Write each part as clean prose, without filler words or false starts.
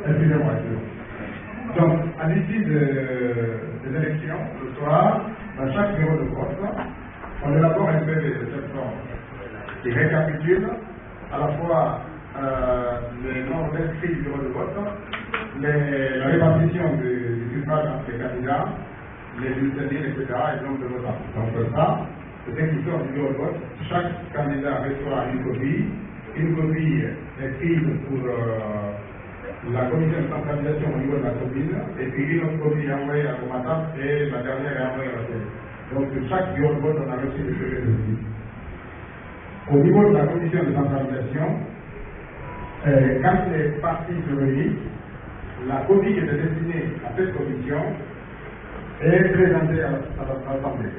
Excusez-moi. Donc, à l'issue des élections, le soir, dans chaque bureau de vote, on élabore un PV de cette forme qui récapitule à la fois le nombre d'inscrits du bureau de vote, la répartition du suffrage entre les candidats, les bulletins, etc., et le nombre de votants. Donc ça, c'est ce qui sort du bureau de vote. Chaque candidat reçoit une copie écrite pour la commission de centralisation au niveau de la commune, et puis une autre copie est envoyée à Comatap et la dernière est envoyée à la télé. Donc sur chaque bureau de vote, on a reçu le PV de aussi. Au niveau de la commission de centralisation, quand les partis se réunissent, la copie qui était destinée à cette commission est présentée à l'Assemblée.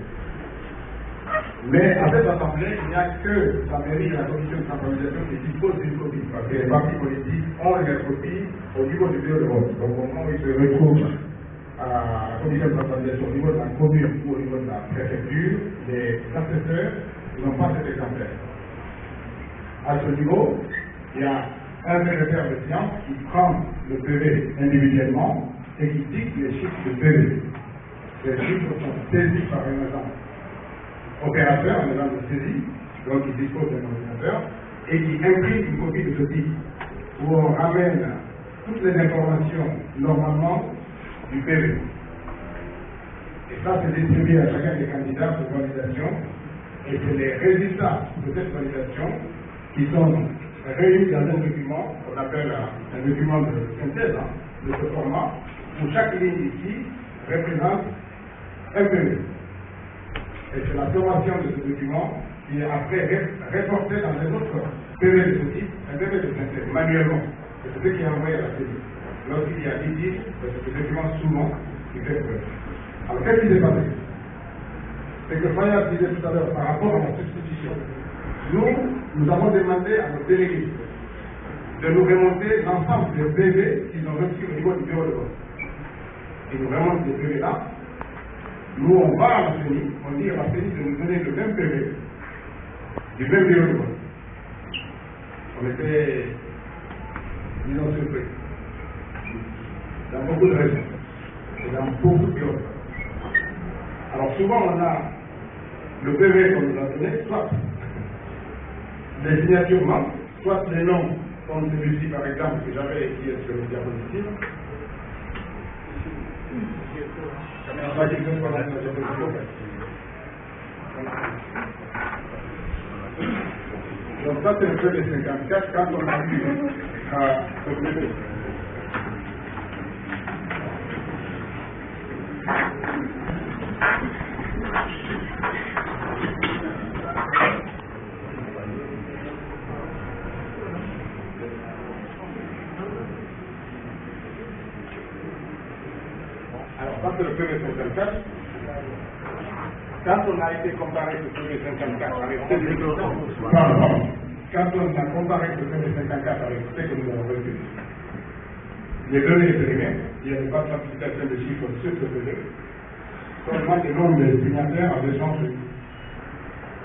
Mais à cette Assemblée, il n'y a que la mairie et la commission de centralisation qui disposent d'une copie, parce que les partis politiques ont leur copie au niveau du bureau de vote. Donc au moment où ils se retrouvent à la commission de centralisation au niveau de la commune ou au niveau de la préfecture, les assesseurs n'ont pas cet exemplaire. À ce niveau, il y a un secrétaire de science qui prend le PV individuellement et qui dicte les chiffres de PV. Ces chiffres sont saisis par un agent opérateur, un agent de saisie, donc qui dispose d'un ordinateur, et qui imprime une copie de ce type, où on ramène toutes les informations normalement du PV. Et ça, c'est distribué à chacun des candidats pour validation, et c'est les résultats de cette validation qui sont réunis dans un document qu'on appelle un document de synthèse, de ce format, où chaque ligne ici représente un PV. Et c'est la sommation de ce document qui est après reporté dans les autres PV de ce type, un PV de synthèse, manuellement. Et c'est ce qui est envoyé à la saisie. Lorsqu'il y a litige, c'est ce document souvent qui fait preuve. Alors qu'est-ce qui s'est passé? C'est que Fayad disait tout à l'heure par rapport à la substitution. Nous avons demandé à nos délégués de nous remonter l'ensemble des PV qu'ils ont reçus au niveau du bureau de vote. Ils nous remontent ces PV-là. Nous, on va à la CENI, on dit à la CENI de nous donner le même PV du même bureau de vote. On était, disons, surpris. Dans beaucoup de régions et dans beaucoup de bureaux. Alors souvent, on a le PV qu'on nous a donné, soit les signatures manquent, soit les noms, comme celui-ci par exemple, que j'avais écrit sur le diapositive. Donc ça c'est le PV 54 quand on a vu ce PV. Alors, ça c'est le PV 54. Quand on a été comparé ce PV 54 avec ce que nous avons reçu, quand on a comparé ce PV 54 avec ce que nous avons reçu, les données étaient les mêmes, il n'y avait pas de simplification de chiffres sur ce PV. Seulement le nombre des signataires avait changé.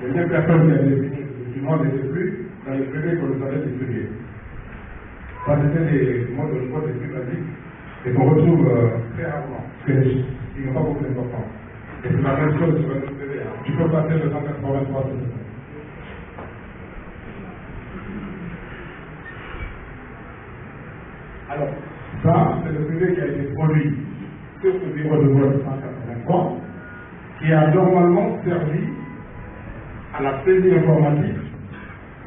Les mêmes personnes qui avaient signé ce document n'étaient plus dans les PV qu'on nous avait distribués. Ça c'était des modes de vote les plus basiques et qu'on retrouve très rarement, parce qu'ils n'ont pas beaucoup d'importance. Et c'est la même chose sur un autre PV. Tu peux passer le 183 sur ce. Alors, ça, c'est le PV qui a été produit sur ce bureau de vote 183, qui a normalement servi à la saisie informatique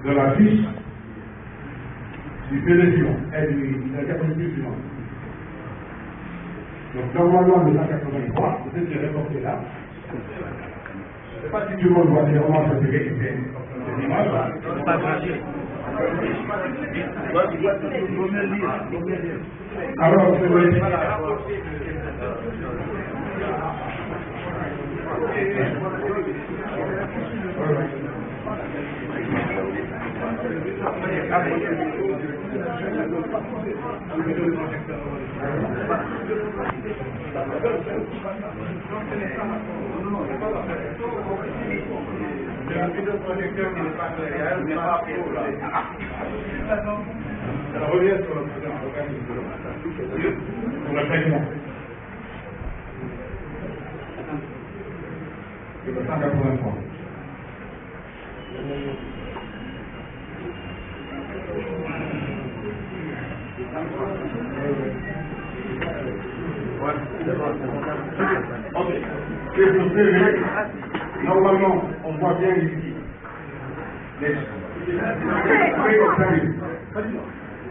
de la fiche du PV suivant et de la diapositive suivante. Donc normalement le 183, c'est ce qui est reporté là. Je ne sais pas si tout le monde voit clairement ce PV qui fait une image. Alors, Ça revient sur le président, sur le président. C'est le 183. Ok. C'est pour CV. Normalement, on voit bien ici.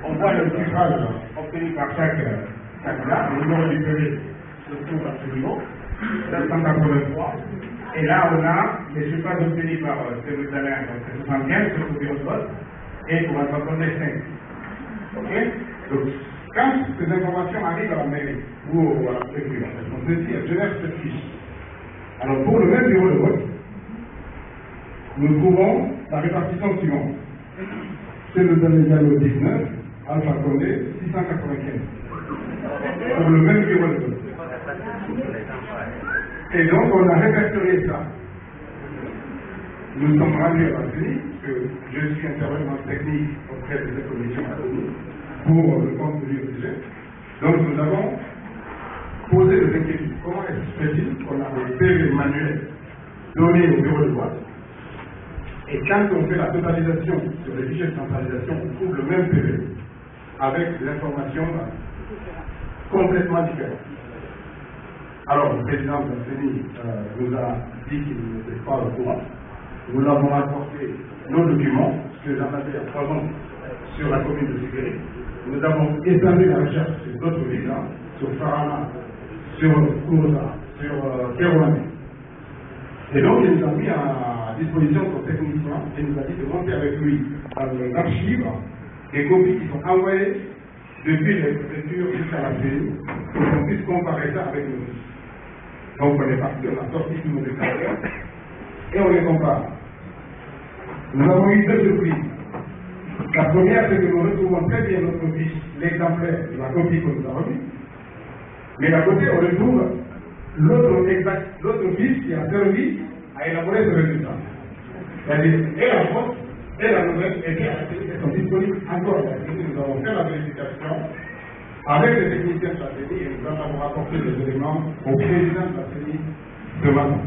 On voit le suffrage obtenu par chaque candidat, le numéro du PV se trouve à ce niveau, 783. Et là, on a les suffrages obtenus par Jérusalem, donc c'est 75 sur le bureau de vote, et pour un canton des 5. Ok? Donc, quand ces informations arrivent à la mairie ou à la préfecture, on se dit, elle génère cette fiche. Alors, pour le même bureau de vote, nous trouvons la répartition suivante. C'est le Diallo 19, Alpha Condé, 695. Pour le même bureau de vote. Et donc, on a répertorié ça. Nous sommes rendus à la CENI, que je suis intervenant technique auprès de cette commission pour le compte du sujet. Donc, nous avons posé des inquiétudes. Comment est-ce fait-il qu'on a des PV manuels donnés au bureau de vote? Et quand on fait la totalisation sur les fichiers de centralisation, on trouve le même PV avec des informations complètement différentes. Alors, le président de la CENI nous a dit qu'il n'était pas au courant. Nous l'avons apporté nos documents, ce que j'en avais il y a 3 ans sur la commune de Séguéré. Nous avons établi la recherche sur d'autres villes, sur Farana, sur Kourouza, sur Kérouane. Et donc, il nous a mis à disposition son technicien et nous a dit de monter avec lui dans l'archive des copies qui sont envoyées depuis les préfectures jusqu'à la CENI pour qu'on puisse comparer ça avec nous. Donc, on est parti, on a sorti tous nos déclarations et on les compare. Nous avons eu 2 surprises. La première, c'est que nous retrouvons très bien notre fiche, l'exemplaire de la copie que nous avons reçue. Mais d'à côté, on retrouve l'autre fiche qui a servi à élaborer ce résultat. C'est-à-dire, et la faute, et la nouvelle, et la CENI sont disponibles encore. Nous avons fait la vérification avec les techniciens de la CENI et nous en avons rapporté les éléments au président de la CENI ce matin.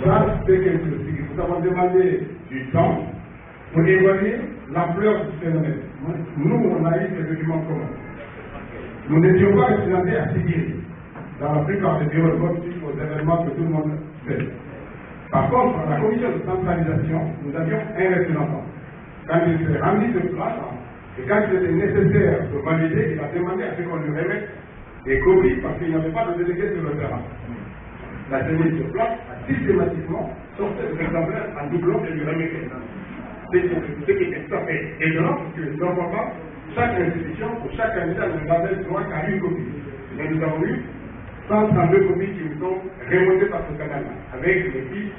Ça, c'est quelque chose. Nous avons demandé du temps pour évaluer l'ampleur du phénomène. Nous, on a eu des documents communs. Nous n'étions pas représentés à Séguéré dans la plupart des bureaux de vote suite aux événements que tout le monde sait. Par contre, à la commission de centralisation, nous avions un représentant. Quand il s'est rendu sur place, et quand il était nécessaire de valider, il a demandé à ce qu'on lui remette des copies parce qu'il n'y avait pas de délégué sur le terrain. La CENI sur place a systématiquement sorti des exemplaires en doublant et lui remettait. Ce qui est tout à fait étonnant parce que normalement, chaque institution, pour chaque candidat, nous avait droit à une copie. Mais nous avons eu 132 copies qui nous sont remontées par ce canal-là, avec les fiches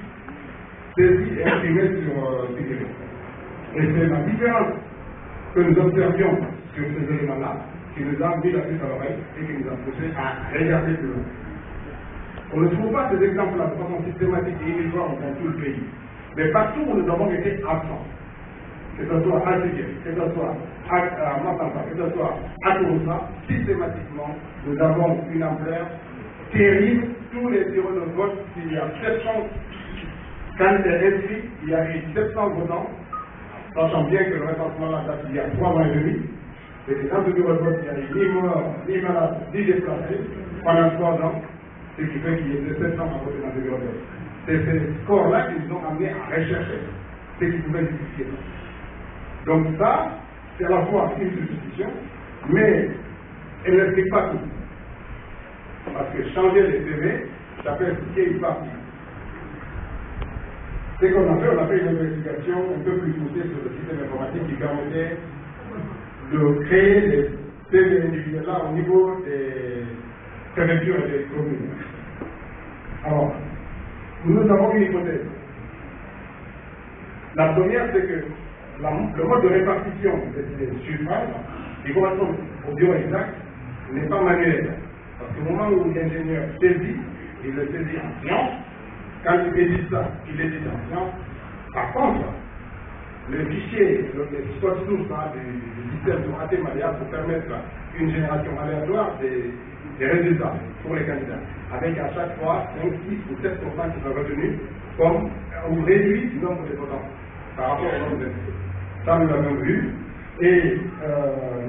saisies et imprimées sur Séguéré. Et c'est la différence que nous observions sur ces éléments-là qui nous a mis la puce à l'oreille et qui nous a poussé à regarder plus loin. On ne trouve pas ces exemples-là de façon systématique et uniforme dans tout le pays. Mais partout où nous avons été absents, que ce soit à Séguéré, que ce soit à Matamba, que ce soit à Kourouza, systématiquement, nous avons une ampleur terrible. Tous les bureaux de vote, il y a 700 candidats inscrits, il y a eu 700 votants, sachant bien que le recensement là date il y a 3 ans et demi. Et dans ce bureau de vote, il y a eu ni morts, ni malades, ni déplacés pendant 3 ans, ce qui fait qu'il y ait 700 à voter dans ce bureau de vote. C'est ces scores-là qui nous ont amenés à rechercher ce qui pouvait justifier ça. Donc ça, c'est à la fois une substitution, mais elle n'explique pas tout. Parce que changer les PV, ça peut expliquer une partie. Ce qu'on a fait, on a fait une investigation un peu plus poussée sur le système informatique qui permettait de créer des PV individuels là au niveau des préfectures et des communes. Alors, nous avons une hypothèse. La première, c'est que le mode de répartition des suffrages, qui correspond au bureau exact, n'est pas manuel. Parce qu'au moment où l'ingénieur saisit, il le saisit en science. Quand il édite ça, il édite en science. Par contre, le fichier, les code source du système sont assez malléables pour permettre une génération aléatoire des résultats pour les candidats, avec à chaque fois 5, 6 ou 7% qui sont retenus comme ou réduit du nombre de votants par rapport au nombre d'inscrits. Ça, nous l'avons vu. Et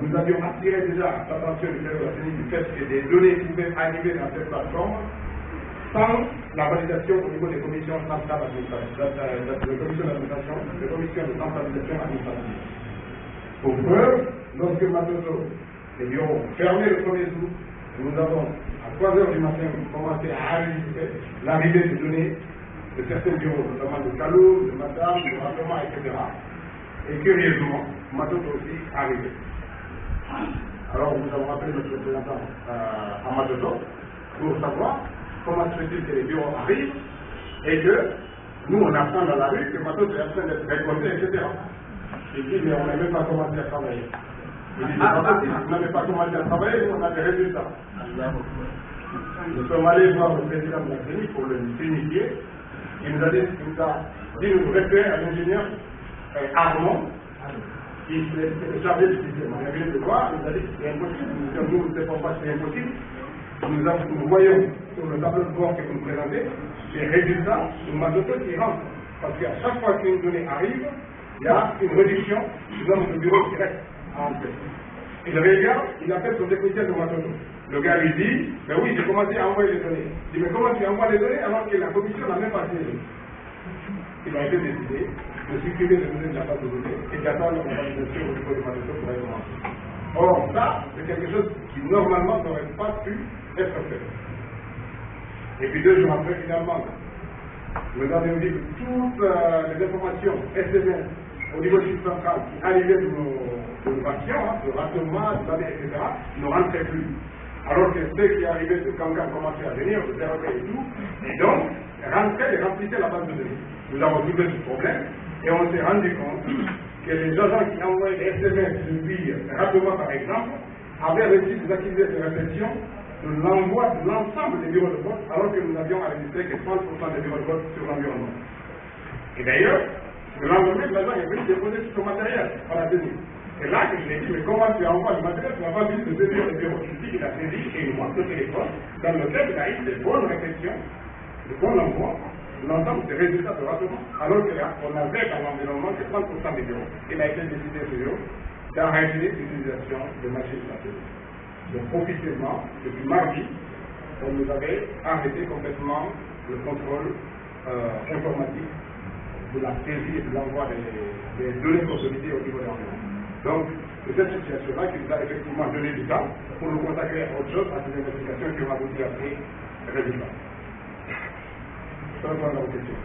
nous avions attiré déjà l'attention du chef de la CENI du fait que des données pouvaient arriver dans cette plateforme sans la validation au niveau des commissions centrales d'administration, des commissions de centralisation administrative. Pour preuve, lorsque Matoto, les bureaux fermés le 1er août, nous avons à 3 h du matin commencé à enregistrer l'arrivée de données de certains bureaux, notamment de Kalou, de Madame, de Rassemblement, etc. Et curieusement, Matoto aussi arrivé. Alors nous avons appelé notre représentant à Matoto pour savoir comment se fait-il que les bureaux arrivent et que nous on apprend dans la rue que Matoto est en train d'être récolté, etc. Il dit mais on n'a même pas commencé à travailler. Il dit c'est pas possible, vous n'avez pas commencé à travailler, nous on a des résultats. Nous sommes allés voir le président de la CENI pour le signifier. Il nous a dit de nous référer à l'ingénieur Armand, qui est chargé du système. On vient de voir, il nous a dit que c'est impossible. Nous ne savons pas que c'est impossible. Nous voyons sur le tableau de bord que vous nous présentez les résultats de Matoto qui rentrent. Parce qu'à chaque fois qu'une donnée arrive, il y a une réduction du nombre de bureaux qui restent à entrer. Et le regarde, il appelle son technicien de Matoto. Le gars lui dit, ben oui, j'ai commencé à envoyer les données. Il dit, mais comment tu envoies les données alors que la commission n'a même pas siégé? Il a été décidé de supprimer les données de la base de données et d'attendre la validation au niveau de Matoto pour recommencer. Or, ça, c'est quelque chose qui normalement n'aurait pas pu être fait. Et puis 2 jours après, finalement, nous avons dit que toutes les informations SMS au niveau du site central qui arrivaient de nos patients, de rassemblement, etc., ne rentraient plus. Alors que ceux qui arrivaient de Kankan commençaient à venir, de Zéroté et tout, et donc rentraient et remplissaient la base de données. Nous avons trouvé ce problème et on s'est rendu compte que les agents qui envoyaient des SMS depuis Rassemblement par exemple avaient reçu des accusés de réception de l'envoi de l'ensemble des bureaux de vote alors que nous n'avions enregistré que 30% des bureaux de vote sur l'environnement. Et d'ailleurs, le lendemain, l'agent est venu déposer tout son matériel à la CENI. C'est là que je lui ai dit, mais comment tu envoies le matériel, tu n'as pas vu de saisir le bureau. Il dit qu'il a saisi et il montre le téléphone dans lequel il a eu des bonnes réflexions, de bons envois, l'ensemble des résultats de rassemblement, alors qu'on avait dans l'environnement que 30% des bureaux. Il a été décidé ce jour d'arrêter l'utilisation de machines à CENI. Donc officiellement, depuis mardi, on nous avait arrêté complètement le contrôle informatique de la saisie et de l'envoi des données consolidées au niveau de l'environnement. Donc, c'est cette situation-là qui nous a effectivement donné du temps pour nous consacrer à autre chose, à ces investigations qui ont abouti à ces résultats. Ça, c'est la question.